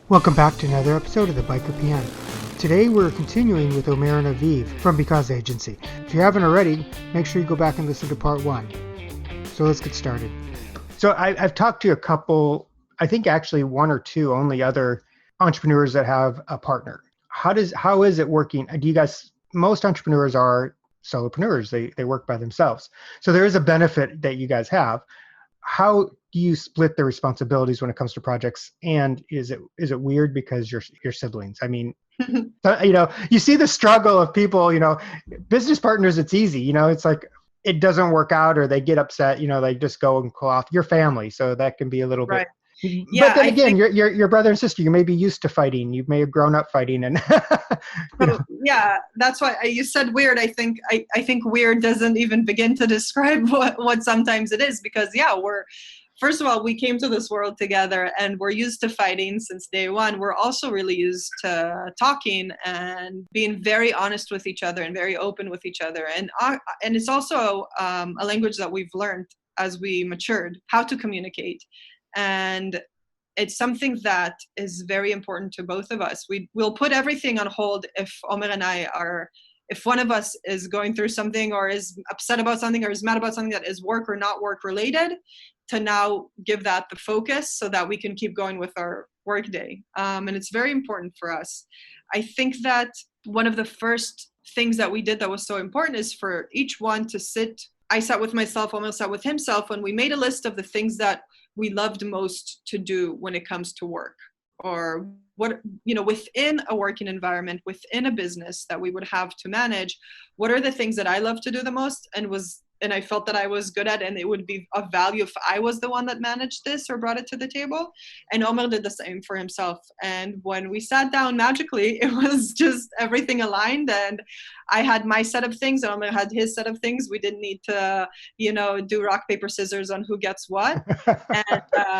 Welcome back to another episode of the Biker PM. Today we're continuing with Omer and Aviv from Because Agency. If you haven't already, make sure you go back and listen to part 1. So let's get started. So I've talked to a couple, I think actually one or two only other entrepreneurs that have a partner. How is it working? Do you guys, most entrepreneurs are solopreneurs. They work by themselves. So there is a benefit that you guys have. How do you split the responsibilities when it comes to projects? And is it weird because you're siblings? I mean, you see the struggle of people, business partners, it's easy, it's like it doesn't work out or they get upset, they just go and call off your family. So that can be a little Right. bit, but Yeah, then I again, think your brother and sister, you may be used to fighting. You may have grown up fighting and, so. Yeah, that's why you said weird. I think weird doesn't even begin to describe what sometimes it is, because we're, first of all, we came to this world together and we're used to fighting since day one. We're also really used to talking and being very honest with each other and very open with each other. And it's also a language that we've learned as we matured, how to communicate. And it's something that is very important to both of us. We'll put everything on hold if Omer and I are, if one of us is going through something or is upset about something or is mad about something that is work or not work related, to now give that the focus so that we can keep going with our work day. And it's very important for us. I think that one of the first things that we did that was so important is for each one to sit. I sat with myself, Omer sat with himself, when we made a list of the things that we loved most to do when it comes to work, or what, within a working environment, within a business that we would have to manage, what are the things that I love to do the most and I felt that I was good at, and it would be of value if I was the one that managed this or brought it to the table. And Omer did the same for himself. And when we sat down, magically, it was just everything aligned, and I had my set of things and Omer had his set of things. We didn't need to, do rock, paper, scissors on who gets what. And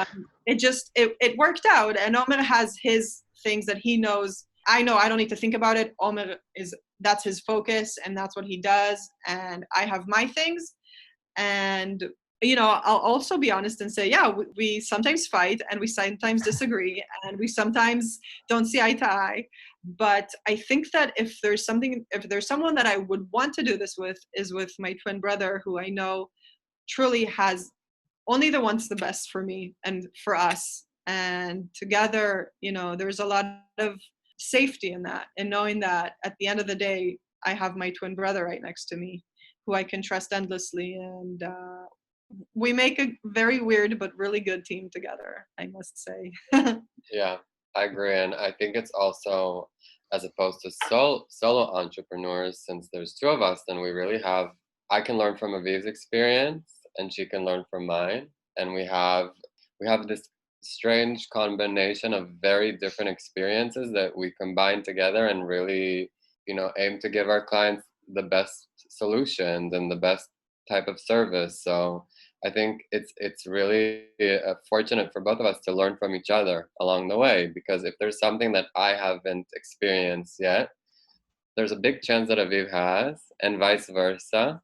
it worked out. And Omer has his things that he knows. I know I don't need to think about it. Omer that's his focus and that's what he does. And I have my things. And I'll also be honest and say, yeah, we sometimes fight and we sometimes disagree and we sometimes don't see eye to eye. But I think that if there's someone that I would want to do this with, is with my twin brother, who I know truly has only the wants the best for me and for us. And together, there's a lot of safety in that, and knowing that at the end of the day, I have my twin brother right next to me who I can trust endlessly. And we make a very weird but really good team together, I must say. Yeah, I agree. And I think it's also, as opposed to solo entrepreneurs, since there's two of us, then I can learn from Aviv's experience and she can learn from mine. And we have this strange combination of very different experiences that we combine together and really, aim to give our clients the best solutions and the best type of service. So I think it's really fortunate for both of us to learn from each other along the way, because if there's something that I haven't experienced yet, there's a big chance that Aviv has, and vice versa.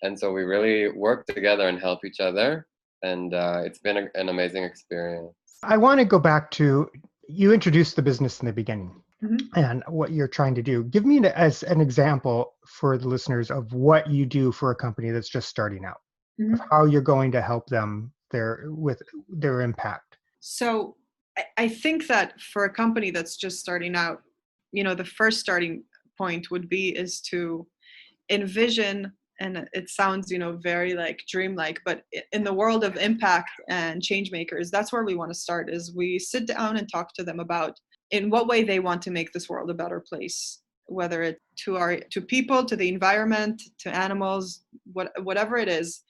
And so we really work together and help each other, and it's been an amazing experience. I want to go back to, you introduced the business in the beginning. Mm-hmm. And what you're trying to do. Give me as an example for the listeners of what you do for a company that's just starting out, of how you're going to help them with their impact. So I think that for a company that's just starting out, the first starting point is to envision, and it sounds, very like dreamlike, but in the world of impact and change makers, that's where we want to start. Is we sit down and talk to them about in what way they want to make this world a better place, whether it to people, to the environment, to animals, whatever it is.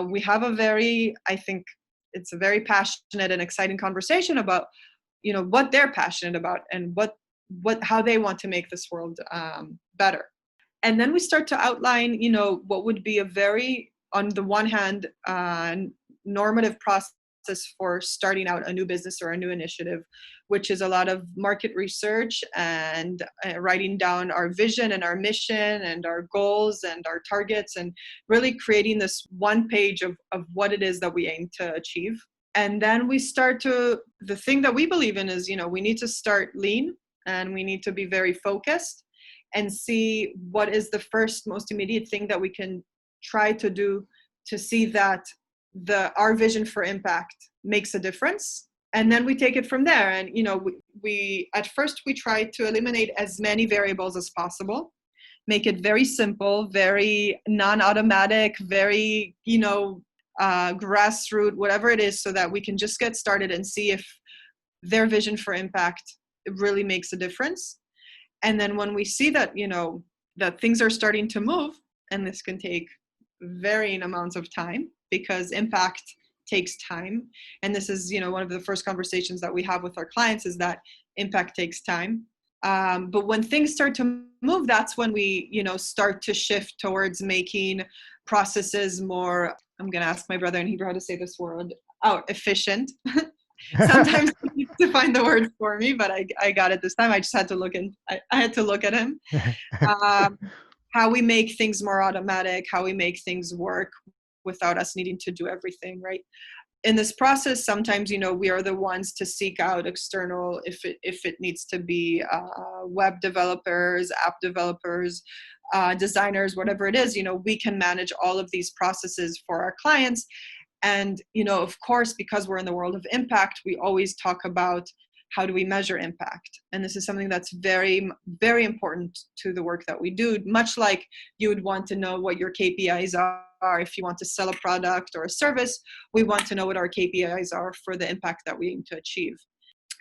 We have I think it's a very passionate and exciting conversation about, what they're passionate about and how they want to make this world better. And then we start to outline, what would be a very, on the one hand, normative process for starting out a new business or a new initiative, which is a lot of market research and writing down our vision and our mission and our goals and our targets, and really creating this one page of what it is that we aim to achieve. And then we start to, the thing that we believe in is, we need to start lean, and we need to be very focused and see what is the first most immediate thing that we can try to do to see that our vision for impact makes a difference. And then we take it from there. And, we at first we try to eliminate as many variables as possible, make it very simple, very non-automatic, very, grassroots, whatever it is, so that we can just get started and see if their vision for impact really makes a difference. And then when we see that, that things are starting to move, and this can take varying amounts of time because impact takes time. And this is, one of the first conversations that we have with our clients is that impact takes time. But when things start to move, that's when we, start to shift towards making processes more, I'm going to ask my brother in Hebrew how to say this word, efficient. Sometimes he needs to find the word for me, but I got it this time. I just had to look I had to look at him. How we make things more automatic, how we make things work without us needing to do everything, right? In this process, sometimes, we are the ones to seek out external, if it needs to be web developers, app developers, designers, whatever it is, we can manage all of these processes for our clients. And, of course, because we're in the world of impact, we always talk about how do we measure impact? And this is something that's very, very important to the work that we do, much like you would want to know what your KPIs are if you want to sell a product or a service. We want to know what our KPIs are for the impact that we aim to achieve.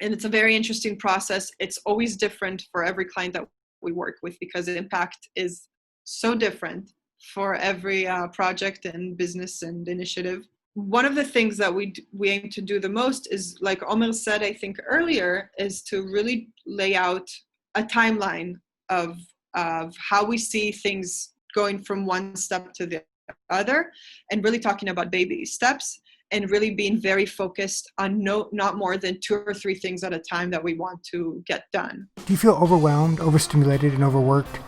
And it's a very interesting process. It's always different for every client that we work with because impact is so different for every project and business and initiative. One of the things that we aim to do the most is, like Omer said, I think earlier, is to really lay out a timeline of how we see things going from one step to the other, and really talking about baby steps, and really being very focused on not more than 2 or 3 things at a time that we want to get done. Do you feel overwhelmed, overstimulated, and overworked?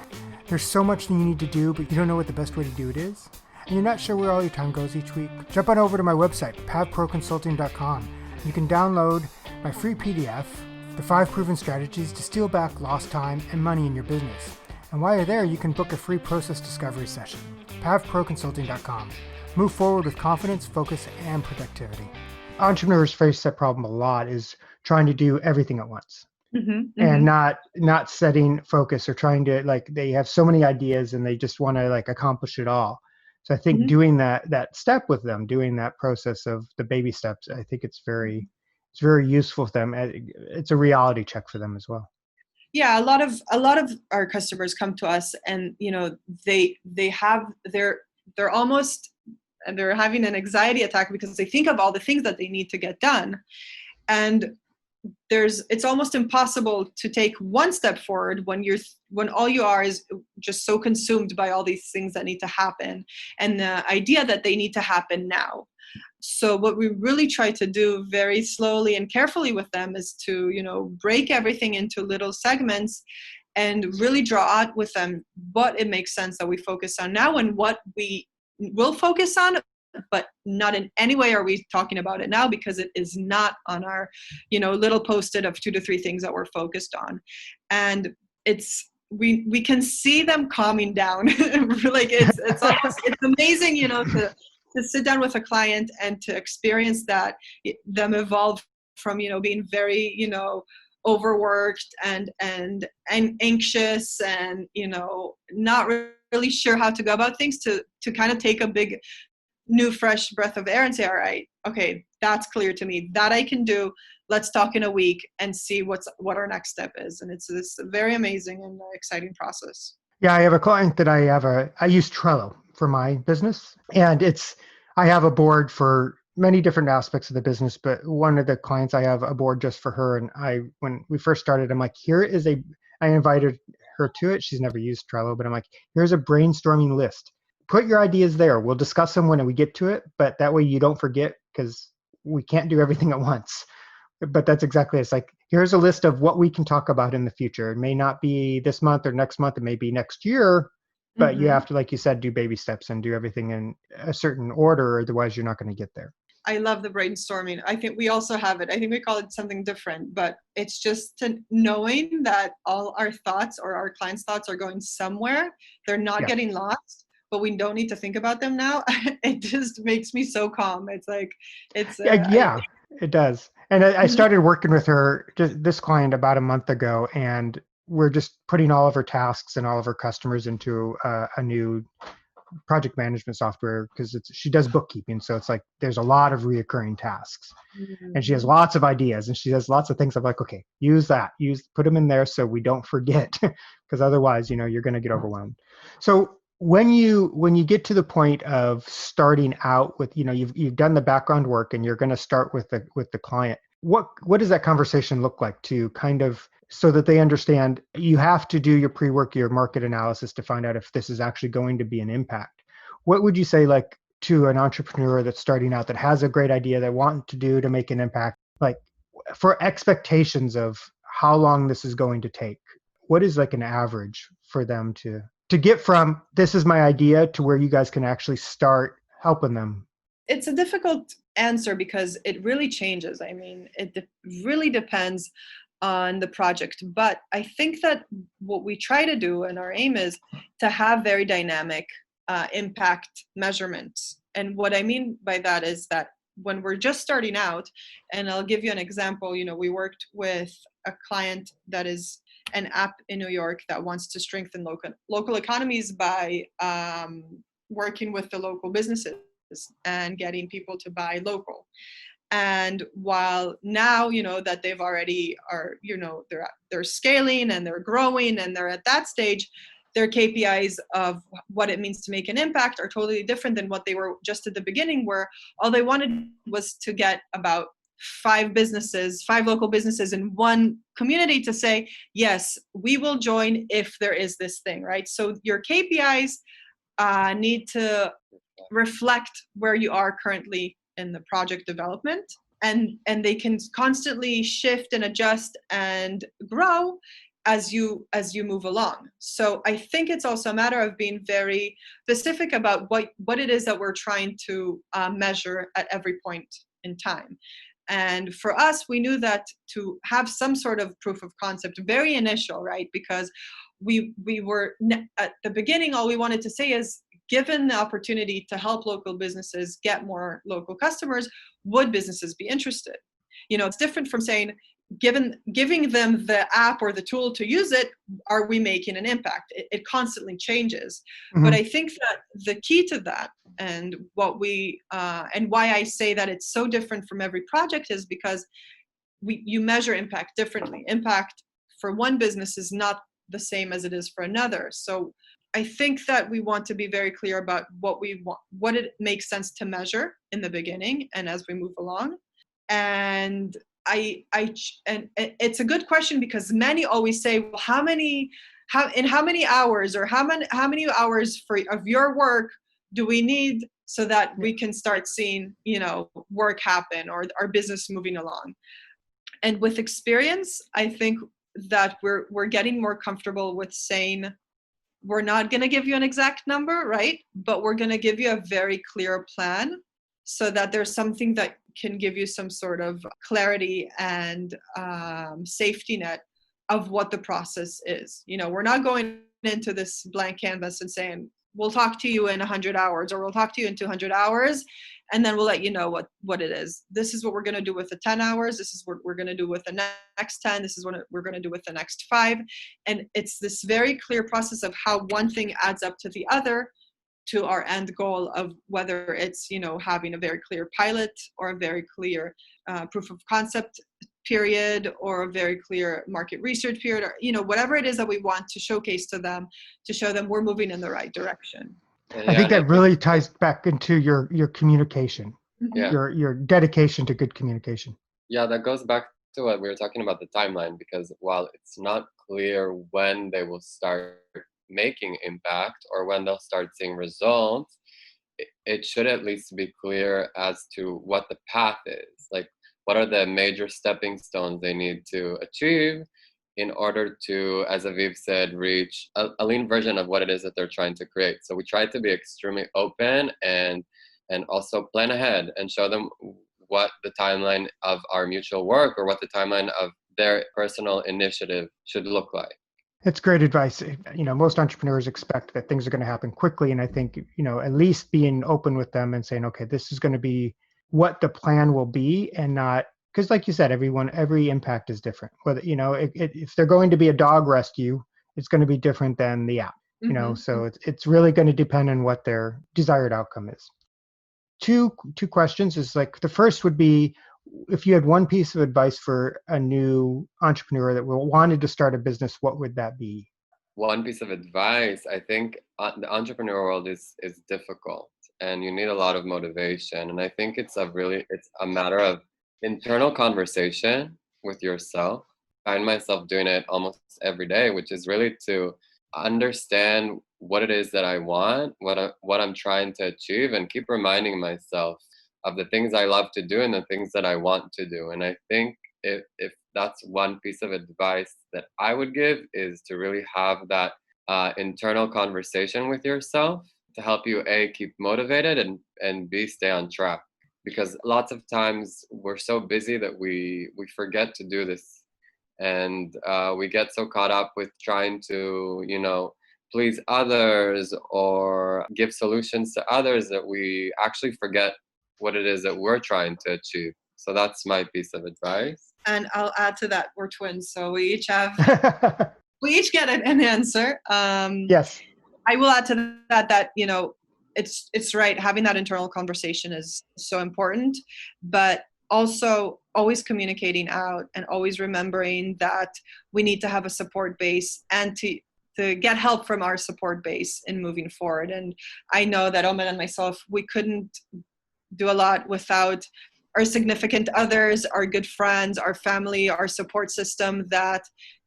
There's so much that you need to do, but you don't know what the best way to do it is? And you're not sure where all your time goes each week? Jump on over to my website, pavproconsulting.com. You can download my free PDF, the 5 proven strategies to steal back lost time and money in your business. And while you're there, you can book a free process discovery session, pavproconsulting.com. Move forward with confidence, focus, and productivity. Entrepreneurs face that problem a lot, is trying to do everything at once. And not setting focus, or trying to, they have so many ideas and they just want to accomplish it all. So I think doing that step with them, doing that process of the baby steps, I think it's very useful for them. It's a reality check for them as well. Yeah, a lot of our customers come to us, and they're almost, and they're having an anxiety attack because they think of all the things that they need to get done, and it's almost impossible to take one step forward when all you are is just so consumed by all these things that need to happen and the idea that they need to happen now. So what we really try to do very slowly and carefully with them is to, break everything into little segments and really draw out with them what it makes sense that we focus on now and what we will focus on, but not in any way are we talking about it now because it is not on our, little post-it of 2 to 3 things that we're focused on. And we can see them calming down. It's amazing, to sit down with a client and to experience them evolve from, being very, overworked and anxious and, not really sure how to go about things to kind of take a big new fresh breath of air and say, all right, okay, that's clear to me, that I can do. Let's talk in a week and see what our next step is. And it's this very amazing and exciting process. Yeah, I have a client that I use Trello for my business, and I have a board for many different aspects of the business, but one of the clients, I have a board just for her. And when we first started, I'm like, I invited her to it. She's never used Trello, but I'm like, here's a brainstorming list. Put your ideas there. We'll discuss them when we get to it, but that way you don't forget, because we can't do everything at once. But that's exactly, it's like, here's a list of what we can talk about in the future. It may not be this month or next month. It may be next year, but you have to, like you said, do baby steps and do everything in a certain order. Otherwise, you're not going to get there. I love the brainstorming. I think we also have it. I think we call it something different, but it's just knowing that all our thoughts or our clients' thoughts are going somewhere. They're not Yeah. getting lost, but we don't need to think about them now. It just makes me so calm. It's like, Yeah, it does. And I Mhm. started working with her, just this client, about a month ago, and we're just putting all of her tasks and all of her customers into a new project management software because she does bookkeeping. So it's like there's a lot of reoccurring tasks, and she has Mhm. lots of ideas and she has lots of things. I'm like, okay, use that, put them in there so we don't forget, because otherwise, you're going to get overwhelmed. So when you get to the point of starting out with, you've done the background work and you're going to start with the client, what does that conversation look like to kind of, so that they understand you have to do your pre-work, your market analysis to find out if this is actually going to be an impact? What would you say, like, to an entrepreneur that's starting out that has a great idea they want to do to make an impact, like, for expectations of how long this is going to take? What is like an average for them to get from this is my idea to where you guys can actually start helping them? It's a difficult answer because it really changes. I mean, really depends on the project. But I think that what we try to do and our aim is to have very dynamic impact measurements. And what I mean by that is that when we're just starting out, and I'll give you an example, we worked with a client that is an app in New York that wants to strengthen local economies by working with the local businesses and getting people to buy local. And while now that they've already are they're scaling and they're growing and they're at that stage, their KPIs of what it means to make an impact are totally different than what they were just at the beginning, where all they wanted was to get about five local businesses in one community to say, yes, we will join if there is this thing, right? So your KPIs need to reflect where you are currently in the project development, and they can constantly shift and adjust and grow as you move along. So I think it's also a matter of being very specific about what it is that we're trying to measure at every point in time. And for us, we knew that to have some sort of proof of concept, very initial, right? Because we were at the beginning, all we wanted to say is, given the opportunity to help local businesses get more local customers, would businesses be interested? It's different from saying, giving them the app or the tool to use it, are we making an impact? It constantly changes. But Mm-hmm. I think that the key to that, and what we and why I say that it's so different from every project, is because you measure impact differently. Impact for one business is not the same as it is for another. So I think that we want to be very clear about what we want, what it makes sense to measure in the beginning and as we move along. And and it's a good question, because many always say, well, how many hours, or how many hours of your work do we need so that we can start seeing work happen or our business moving along? And with experience, I think that we're getting more comfortable with saying, we're not going to give you an exact number, right? But we're going to give you a very clear plan, so that there's something that can give you some sort of clarity and safety net of what the process is. We're not going into this blank canvas and saying, we'll talk to you in 100 hours, or we'll talk to you in 200 hours, and then we'll let you know what it is. This is what we're going to do with the 10 hours. This is what we're going to do with the next 10. This is what we're going to do with the next 5. And it's this very clear process of how one thing adds up to the other, to our end goal of whether it's having a very clear pilot, or a very clear proof of concept period, or a very clear market research period, or whatever it is that we want to showcase to them, to show them we're moving in the right direction. And I yeah, think and I that think really ties back into your communication, yeah, your dedication to good communication. yeah, that goes back to what we were talking about, the timeline, because while it's not clear when they will start making impact or when they'll start seeing results, it should at least be clear as to what the path is. Like, what are the major stepping stones they need to achieve in order to, as Aviv said, reach a lean version of what it is that they're trying to create. So we try to be extremely open and and also plan ahead and show them what the timeline of our mutual work or what the timeline of their personal initiative should look like. It's great advice. Most entrepreneurs expect that things are going to happen quickly. And I think, at least being open with them and saying, okay, this is going to be what the plan will be, and not, because like you said, every impact is different. Whether, if they're going to be a dog rescue, it's going to be different than the app, so it's really going to depend on what their desired outcome is. Two questions is like, the first would be, if you had one piece of advice for a new entrepreneur that wanted to start a business, what would that be? One piece of advice, I think the entrepreneur world is difficult, and you need a lot of motivation. And I think it's a matter of internal conversation with yourself. I find myself doing it almost every day, which is really to understand what it is that I want, what I'm trying to achieve, and keep reminding myself of the things I love to do and the things that I want to do. And I think if that's one piece of advice that I would give, is to really have that internal conversation with yourself to help you keep motivated, and stay on track. Because lots of times we're so busy that we forget to do this, and we get so caught up with trying to please others or give solutions to others that we actually forget what it is that we're trying to achieve. So that's my piece of advice. And I'll add to that, we're twins, so we each get an answer. Yes. I will add to that it's right. Having that internal conversation is so important, but also always communicating out and always remembering that we need to have a support base and to get help from our support base in moving forward. And I know that Omer and myself, we couldn't do a lot without our significant others, our good friends, our family, our support system that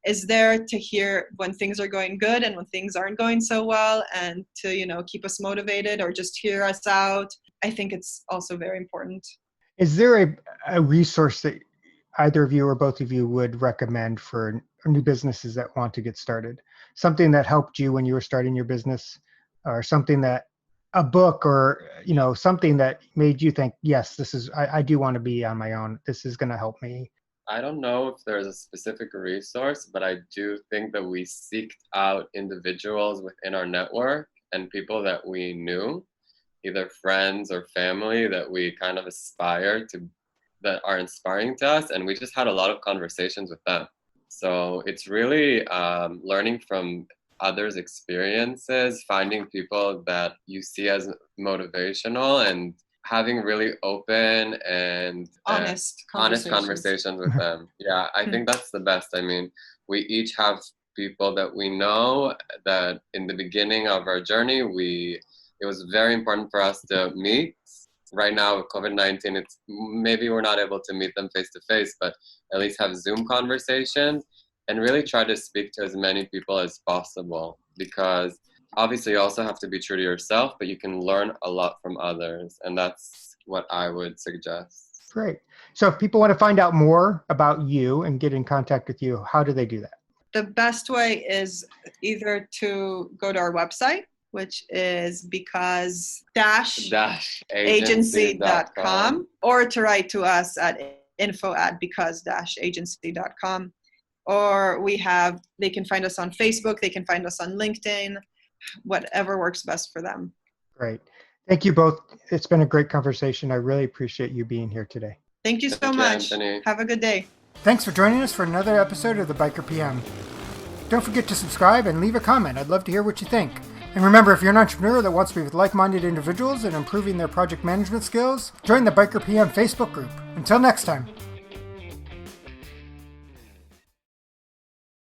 is there to hear when things are going good and when things aren't going so well, and to keep us motivated or just hear us out. I think it's also very important. Is there a resource that either of you or both of you would recommend for new businesses that want to get started? Something that helped you when you were starting your business, or something that, a book, or something that made you think, yes, I do want to be on my own. This is going to help me. I don't know if there's a specific resource, but I do think that we seeked out individuals within our network and people that we knew, either friends or family that we kind of aspire to, that are inspiring to us, and we just had a lot of conversations with them. So it's really learning from others' experiences, finding people that you see as motivational, and having really open and honest conversations with them. Yeah, I think that's the best. I mean, we each have people that we know that in the beginning of our journey, it was very important for us to meet. Right now with COVID-19, it's maybe we're not able to meet them face to face, but at least have Zoom conversations, and really try to speak to as many people as possible, because obviously you also have to be true to yourself, but you can learn a lot from others. And that's what I would suggest. Great. So if people want to find out more about you and get in contact with you, how do they do that? The best way is either to go to our website, which is because-agency.com, or to write to us at info@because-agency.com. Or they can find us on Facebook, they can find us on LinkedIn, whatever works best for them. Great. Thank you both. It's been a great conversation. I really appreciate you being here today. Thank you so much. Anthony. Have a good day. Thanks for joining us for another episode of the Biker PM. Don't forget to subscribe and leave a comment. I'd love to hear what you think. And remember, if you're an entrepreneur that wants to be with like-minded individuals and improving their project management skills, join the Biker PM Facebook group. Until next time.